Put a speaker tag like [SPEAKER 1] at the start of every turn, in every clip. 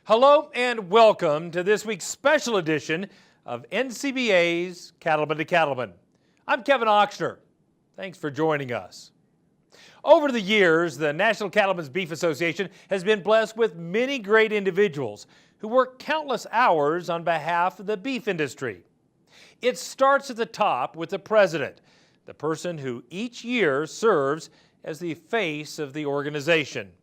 [SPEAKER 1] Hello and welcome to this week's special edition of NCBA's Cattlemen to Cattlemen. I'm Kevin Ochsner. Thanks for joining us. Over the years, the National Cattlemen's Beef Association has been blessed with many great individuals who work countless hours on behalf of the beef industry. It starts at the top with the president, the person who each year serves as the face of the organization.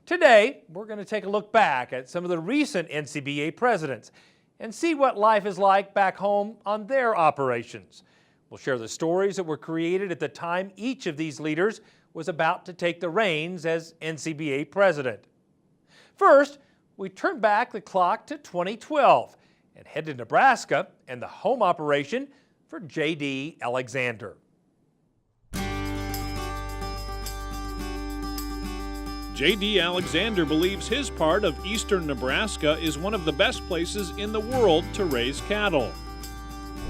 [SPEAKER 1] Today, we're going to take a look back at some of the recent NCBA presidents and see what life is like back home on their operations. We'll share the stories that were created at the time each of these leaders was about to take the reins as NCBA president. First, we turn back the clock to 2012 and head to Nebraska and the home operation for J.D. Alexander.
[SPEAKER 2] J.D. Alexander believes his part of eastern Nebraska is one of the best places in the world to raise cattle.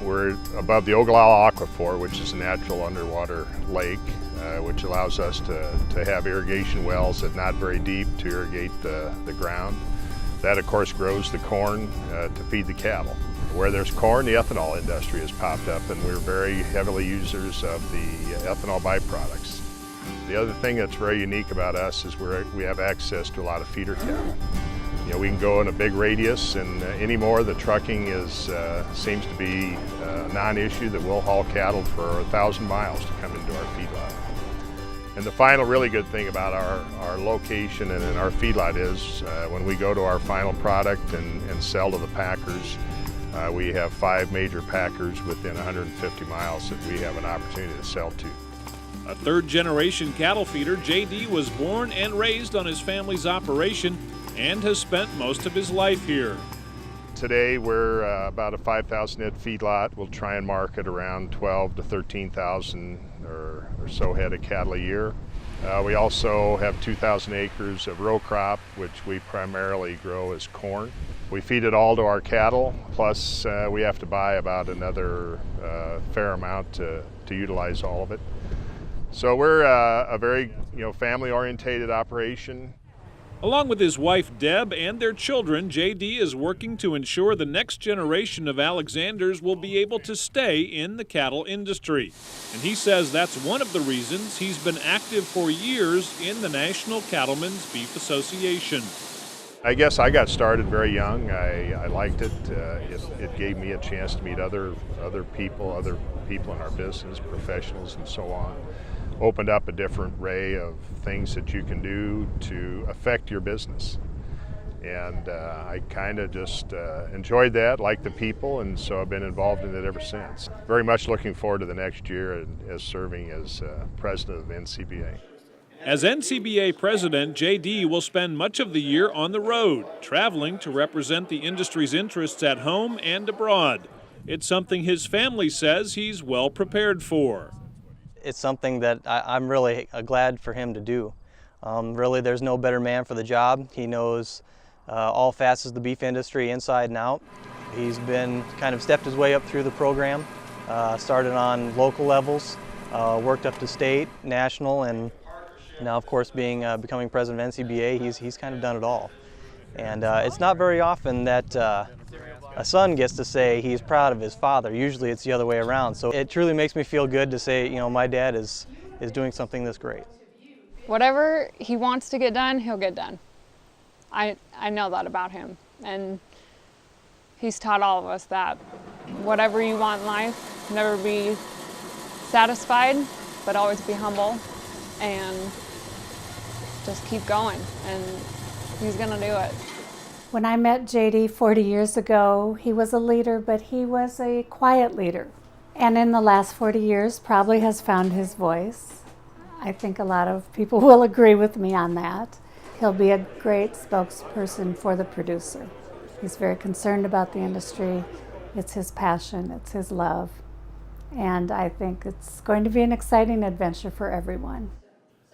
[SPEAKER 3] We're above the Ogallala Aquifer, which is a natural underwater lake, which allows us to have irrigation wells that are not very deep to irrigate the ground. That, of course, grows the corn to feed the cattle. Where there's corn, the ethanol industry has popped up, and we're very heavily users of the ethanol byproducts. The other thing that's very unique about us is we have access to a lot of feeder cattle. You know, we can go in a big radius, and anymore the trucking seems to be a non-issue, that we'll haul cattle for 1,000 miles to come into our feedlot. And the final really good thing about our location and in our feedlot is when we go to our final product and sell to the packers, we have 5 major packers within 150 miles that we have an opportunity to sell to.
[SPEAKER 2] A third-generation cattle feeder, J.D. was born and raised on his family's operation and has spent most of his life here.
[SPEAKER 3] Today we're about a 5,000 head feedlot. We'll try and market around 12 to 13,000 or so head of cattle a year. We also have 2,000 acres of row crop, which we primarily grow as corn. We feed it all to our cattle, plus we have to buy about another fair amount to utilize all of it. So we're a very family-oriented operation.
[SPEAKER 2] Along with his wife Deb and their children, J.D. is working to ensure the next generation of Alexanders will be able to stay in the cattle industry. And he says that's one of the reasons he's been active for years in the National Cattlemen's Beef Association.
[SPEAKER 3] I guess I got started very young. I liked it. It gave me a chance to meet other people in our business, professionals and so on. Opened up a different array of things that you can do to affect your business. And I kind of just enjoyed that, liked the people, and so I've been involved in it ever since. Very much looking forward to the next year as serving as president of NCBA.
[SPEAKER 2] As NCBA president, J.D. will spend much of the year on the road, traveling to represent the industry's interests at home and abroad. It's something his family says he's well prepared for.
[SPEAKER 4] It's something that I'm really glad for him to do. Really, there's no better man for the job. He knows all facets of the beef industry inside and out. He's been kind of stepped his way up through the program, started on local levels, worked up to state, national, and now, of course, becoming president of NCBA, he's kind of done it all. And it's not very often that a son gets to say he's proud of his father. Usually it's the other way around. So it truly makes me feel good to say, my dad is doing something this great.
[SPEAKER 5] Whatever he wants to get done, he'll get done. I know that about him. And he's taught all of us that whatever you want in life, never be satisfied, but always be humble and just keep going. And he's gonna do it.
[SPEAKER 6] When I met J.D. 40 years ago, he was a leader, but he was a quiet leader. And in the last 40 years, probably has found his voice. I think a lot of people will agree with me on that. He'll be a great spokesperson for the producer. He's very concerned about the industry. It's his passion, it's his love. And I think it's going to be an exciting adventure for everyone.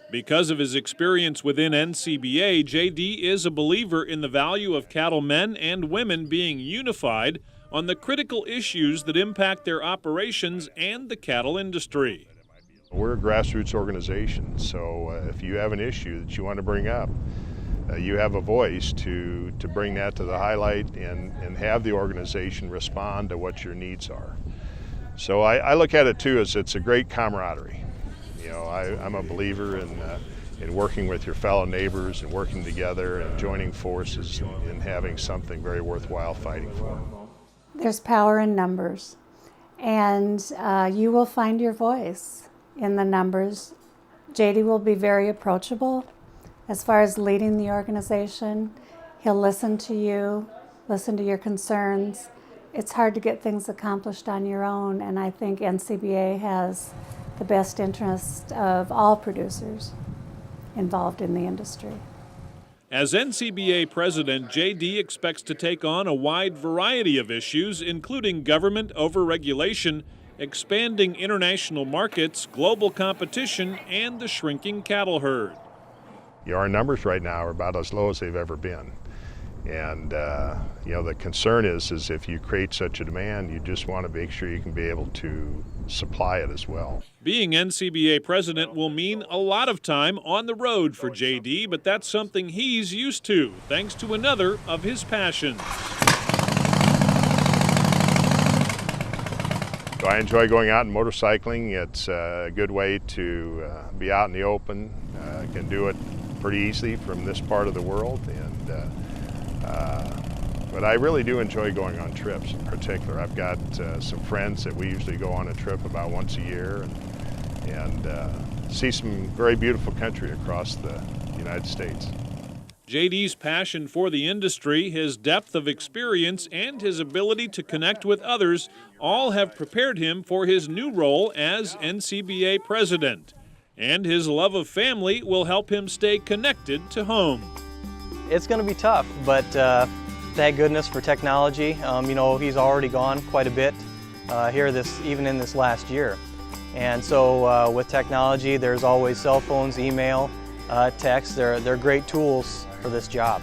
[SPEAKER 2] Because of his experience within NCBA, J.D. is a believer in the value of cattlemen and women being unified on the critical issues that impact their operations and the cattle industry.
[SPEAKER 3] We're a grassroots organization, so if you have an issue that you want to bring up, you have a voice to bring that to the highlight and have the organization respond to what your needs are. So I look at it too as it's a great camaraderie. You know, I'm a believer in working with your fellow neighbors and working together and joining forces and having something very worthwhile fighting for.
[SPEAKER 6] There's power in numbers, and you will find your voice in the numbers. JD will be very approachable as far as leading the organization. He'll listen to you, listen to your concerns. It's hard to get things accomplished on your own, and I think NCBA has the best interest of all producers involved in the industry.
[SPEAKER 2] As NCBA president, JD expects to take on a wide variety of issues, including government overregulation, expanding international markets, global competition, and the shrinking cattle herd.
[SPEAKER 3] You know, our numbers right now are about as low as they've ever been. And you know, the concern is if you create such a demand, you just want to make sure you can be able to supply it as well.
[SPEAKER 2] Being NCBA president will mean a lot of time on the road for JD, but that's something he's used to, thanks to another of his passions.
[SPEAKER 3] So I enjoy going out and motorcycling. It's a good way to be out in the open. Can do it pretty easily from this part of the world. But I really do enjoy going on trips in particular. I've got some friends that we usually go on a trip about once a year and see some very beautiful country across the United States.
[SPEAKER 2] JD's passion for the industry, his depth of experience, and his ability to connect with others all have prepared him for his new role as NCBA president. And his love of family will help him stay connected to home.
[SPEAKER 4] It's going to be tough, but thank goodness for technology. You know, he's already gone quite a bit here even in this last year. And so with technology, there's always cell phones, email, text. They're great tools for this job.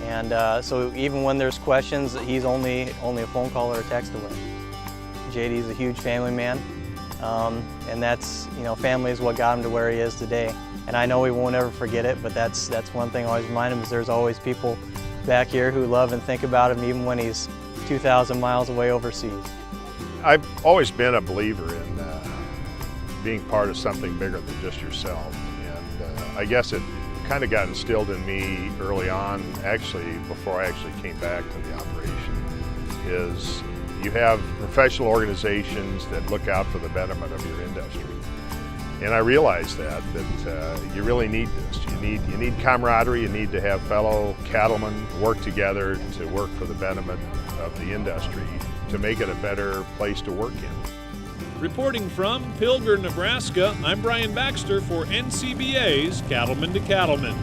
[SPEAKER 4] And so even when there's questions, he's only a phone call or a text away. JD's a huge family man, and that's, you know, family is what got him to where he is today. And I know he won't ever forget it, but that's one thing I always remind him is there's always people back here who love and think about him even when he's 2,000 miles away overseas.
[SPEAKER 3] I've always been a believer in being part of something bigger than just yourself. And I guess it kind of got instilled in me early on, actually, before I actually came back to the operation, is you have professional organizations that look out for the betterment of your industry. And I realized that you really need this. You need camaraderie. You need to have fellow cattlemen work together to work for the betterment of the industry to make it a better place to work in.
[SPEAKER 2] Reporting from Pilger, Nebraska, I'm Brian Baxter for NCBA's Cattlemen to Cattlemen.